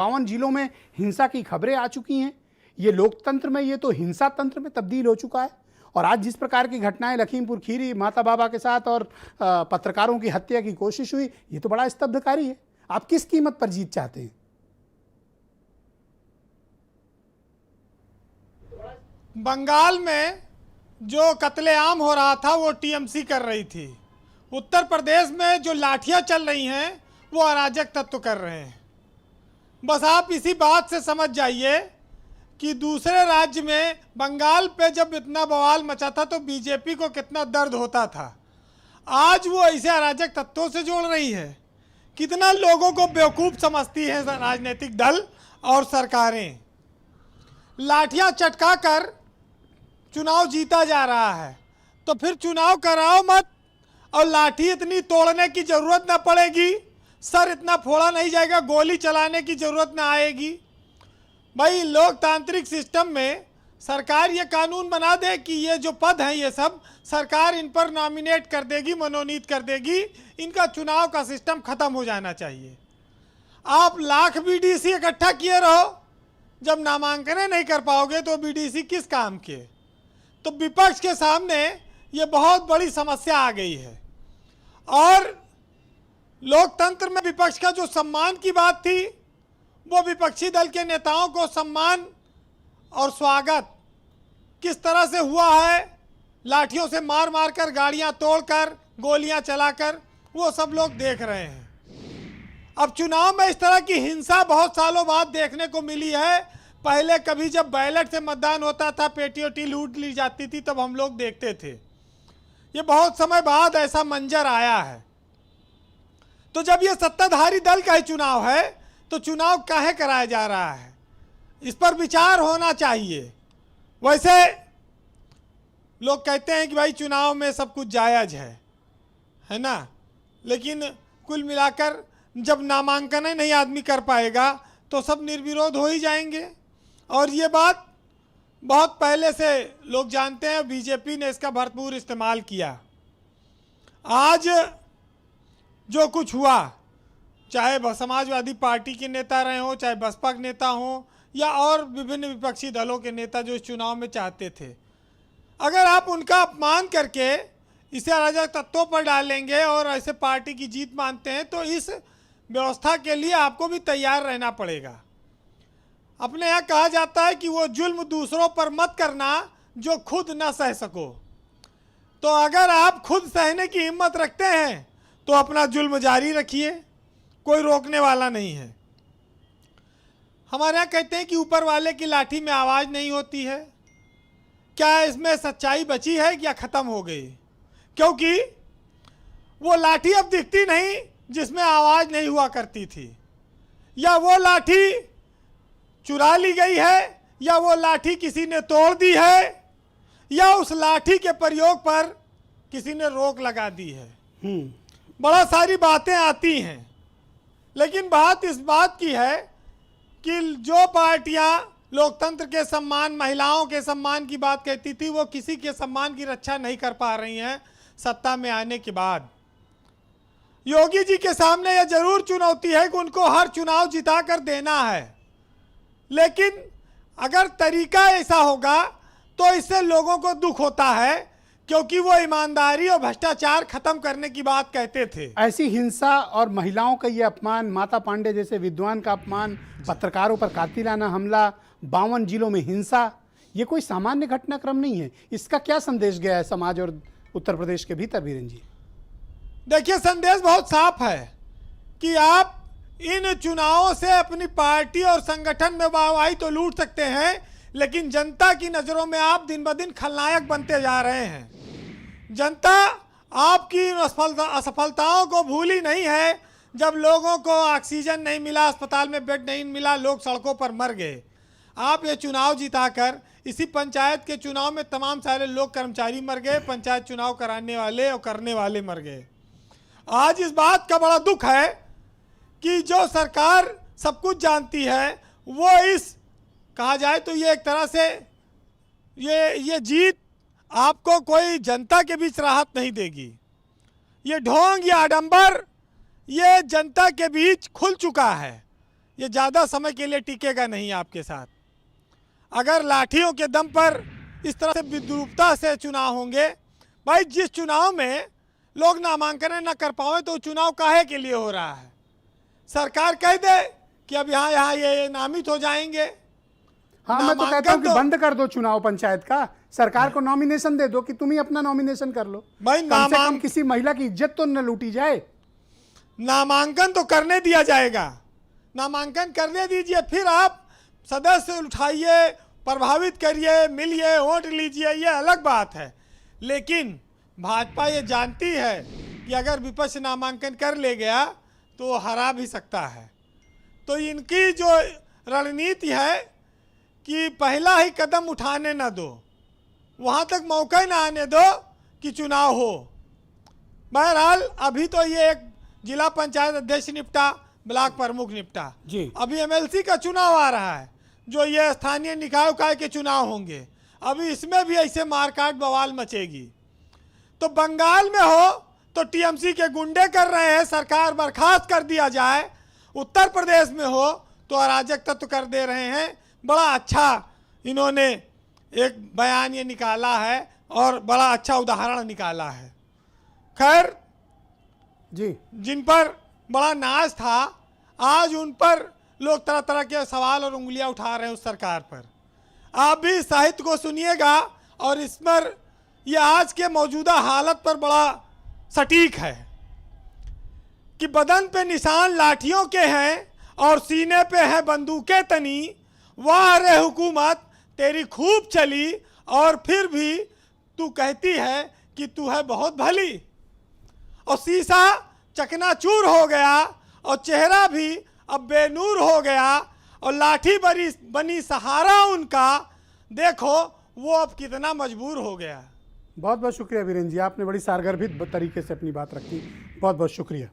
52 जिलों में हिंसा की खबरें आ चुकी हैं। ये लोकतंत्र में, ये तो हिंसा तंत्र में तब्दील हो चुका है। और आज जिस प्रकार की घटनाएं लखीमपुर खीरी माता बाबा के साथ और पत्रकारों की हत्या की कोशिश हुई, ये तो बड़ा स्तब्धकारी है। आप किस कीमत पर जीत चाहते हैं? बंगाल में जो कत्लेआम हो रहा था वो टीएमसी कर रही थी। उत्तर प्रदेश में जो लाठियां चल रही हैं वो अराजक तत्व कर रहे हैं। बस आप इसी बात से समझ जाइए कि दूसरे राज्य में बंगाल पे जब इतना बवाल मचा था तो बीजेपी को कितना दर्द होता था। आज वो ऐसे अराजक तत्वों से जोड़ रही है। कितना लोगों को बेवकूफ़ समझती है राजनीतिक दल और सरकारें। लाठियां चटका कर चुनाव जीता जा रहा है तो फिर चुनाव कराओ मत, और लाठी इतनी तोड़ने की ज़रूरत ना पड़ेगी, सर इतना फोड़ा नहीं जाएगा, गोली चलाने की ज़रूरत ना आएगी। भाई लोकतांत्रिक सिस्टम में सरकार ये कानून बना दे कि ये जो पद हैं ये सब सरकार इन पर नॉमिनेट कर देगी, मनोनीत कर देगी। इनका चुनाव का सिस्टम ख़त्म हो जाना चाहिए। आप लाख बीडीसी इकट्ठा किए रहो, जब नामांकन नहीं कर पाओगे तो बीडीसी किस काम के। तो विपक्ष के सामने ये बहुत बड़ी समस्या आ गई है। और लोकतंत्र में विपक्ष का जो सम्मान की बात थी, वो विपक्षी दल के नेताओं को सम्मान और स्वागत किस तरह से हुआ है, लाठियों से मार मार कर, गाड़ियां तोड़कर, गोलियां चलाकर, वो सब लोग देख रहे हैं। अब चुनाव में इस तरह की हिंसा बहुत सालों बाद देखने को मिली है। पहले कभी जब बैलेट से मतदान होता था, पेटी ओटी लूट ली जाती थी, तब हम लोग देखते थे। ये बहुत समय बाद ऐसा मंजर आया है। तो जब ये सत्ताधारी दल का ही चुनाव है तो चुनाव काहे कराया जा रहा है, इस पर विचार होना चाहिए। वैसे लोग कहते हैं कि भाई चुनाव में सब कुछ जायज़ है ना, लेकिन कुल मिलाकर जब नामांकन ही नहीं आदमी कर पाएगा तो सब निर्विरोध हो ही जाएंगे। और ये बात बहुत पहले से लोग जानते हैं, बीजेपी ने इसका भरपूर इस्तेमाल किया। आज जो कुछ हुआ, चाहे समाजवादी पार्टी के नेता रहे हों, चाहे बसपा के नेता हों, या और विभिन्न विपक्षी दलों के नेता जो इस चुनाव में चाहते थे, अगर आप उनका अपमान करके इसे अराजक तत्वों पर डालेंगे और ऐसे पार्टी की जीत मानते हैं तो इस व्यवस्था के लिए आपको भी तैयार रहना पड़ेगा। अपने यहाँ कहा जाता है कि वो जुल्म दूसरों पर मत करना जो खुद न सह सको। तो अगर आप खुद सहने की हिम्मत रखते हैं तो अपना जुल्म जारी रखिए, कोई रोकने वाला नहीं है। हमारे यहाँ कहते हैं कि ऊपर वाले की लाठी में आवाज़ नहीं होती है। क्या इसमें सच्चाई बची है या ख़त्म हो गई? क्योंकि वो लाठी अब दिखती नहीं जिसमें आवाज़ नहीं हुआ करती थी, या वो लाठी चुरा ली गई है, या वो लाठी किसी ने तोड़ दी है, या उस लाठी के प्रयोग पर किसी ने रोक लगा दी है। बड़ा सारी बातें आती हैं, लेकिन बात इस बात की है कि जो पार्टियां लोकतंत्र के सम्मान, महिलाओं के सम्मान की बात कहती थी, वो किसी के सम्मान की रक्षा नहीं कर पा रही हैं सत्ता में आने के बाद। योगी जी के सामने यह जरूर चुनौती है कि उनको हर चुनाव जिता कर देना है, लेकिन अगर तरीका ऐसा होगा तो इससे लोगों को दुख होता है, क्योंकि वो ईमानदारी और भ्रष्टाचार खत्म करने की बात कहते थे। ऐसी हिंसा और महिलाओं का ये अपमान, माता पांडे जैसे विद्वान का अपमान, पत्रकारों पर कातिलाना हमला, 52 जिलों में हिंसा, ये कोई सामान्य घटनाक्रम नहीं है। इसका क्या संदेश गया है समाज और उत्तर प्रदेश के भीतर? बीरेन जी, देखिए, संदेश बहुत साफ है कि आप इन चुनावों से अपनी पार्टी और संगठन में वाहवाही तो लूट सकते हैं, लेकिन जनता की नज़रों में आप दिन ब दिन खलनायक बनते जा रहे हैं। जनता आपकी असफलताओं को भूली नहीं है। जब लोगों को ऑक्सीजन नहीं मिला, अस्पताल में बेड नहीं मिला, लोग सड़कों पर मर गए, आप ये चुनाव जिताकर, इसी पंचायत के चुनाव में तमाम सारे लोग, कर्मचारी मर गए, पंचायत चुनाव कराने वाले और करने वाले मर गए। आज इस बात का बड़ा दुख है कि जो सरकार सब कुछ जानती है, वो इस कहा जाए तो ये एक तरह से ये जीत आपको कोई जनता के बीच राहत नहीं देगी। ये ढोंग या आडंबर ये जनता के बीच खुल चुका है। ये ज़्यादा समय के लिए टिकेगा नहीं आपके साथ। अगर लाठियों के दम पर इस तरह से विद्रूपता से चुनाव होंगे, भाई जिस चुनाव में लोग नामांकन न कर पाए तो चुनाव काहे के लिए हो रहा है? सरकार कह दे कि अब यहाँ ये नामित हो जाएंगे। हाँ, मैं तो कहता हूँ कि बंद कर दो चुनाव पंचायत का, सरकार को नॉमिनेशन दे दो कि तुम ही अपना नॉमिनेशन कर लो। भाई कम से कम किसी महिला की इज्जत तो न लूटी जाए। नामांकन तो करने दिया जाएगा, नामांकन करने दीजिए, फिर आप सदस्य उठाइए, प्रभावित करिए, मिलिए, वोट लीजिए, ये अलग बात है। लेकिन भाजपा ये जानती है कि अगर विपक्ष नामांकन कर ले गया तो वो हरा भी सकता है। तो इनकी जो रणनीति है कि पहला ही कदम उठाने ना दो, वहाँ तक मौका ना आने दो कि चुनाव हो। बहरहाल अभी तो ये एक जिला पंचायत अध्यक्ष निपटा, ब्लॉक प्रमुख निपटा जी। अभी एमएलसी का चुनाव आ रहा है, जो ये स्थानीय निकाय काय के चुनाव होंगे। अभी इसमें भी ऐसे मारकाट बवाल मचेगी। तो बंगाल में हो तो टीएमसी के गुंडे कर रहे हैं, सरकार बर्खास्त कर दिया जाए। उत्तर प्रदेश में हो तो अराजक तत्व कर दे रहे हैं। बड़ा अच्छा इन्होंने एक बयान ये निकाला है और बड़ा अच्छा उदाहरण निकाला है। खैर जी, जिन पर बड़ा नाज था, आज उन पर लोग तरह तरह के सवाल और उंगलियां उठा रहे हैं उस सरकार पर। आप भी साहित्य को सुनिएगा और इस पर यह आज के मौजूदा हालत पर बड़ा सटीक है कि बदन पे निशान लाठियों के हैं और सीने पे है बंदूकें तनी। वाह रे हुकूमत तेरी खूब चली और फिर भी तू कहती है कि तू है बहुत भली। और शीशा चकनाचूर हो गया और चेहरा भी अब बेनूर हो गया और लाठी बनी सहारा उनका। देखो वो अब कितना मजबूर हो गया। बहुत बहुत शुक्रिया वीरेंद्र जी, आपने बड़ी सारगर्भित तरीके से अपनी बात रखी। बहुत बहुत शुक्रिया।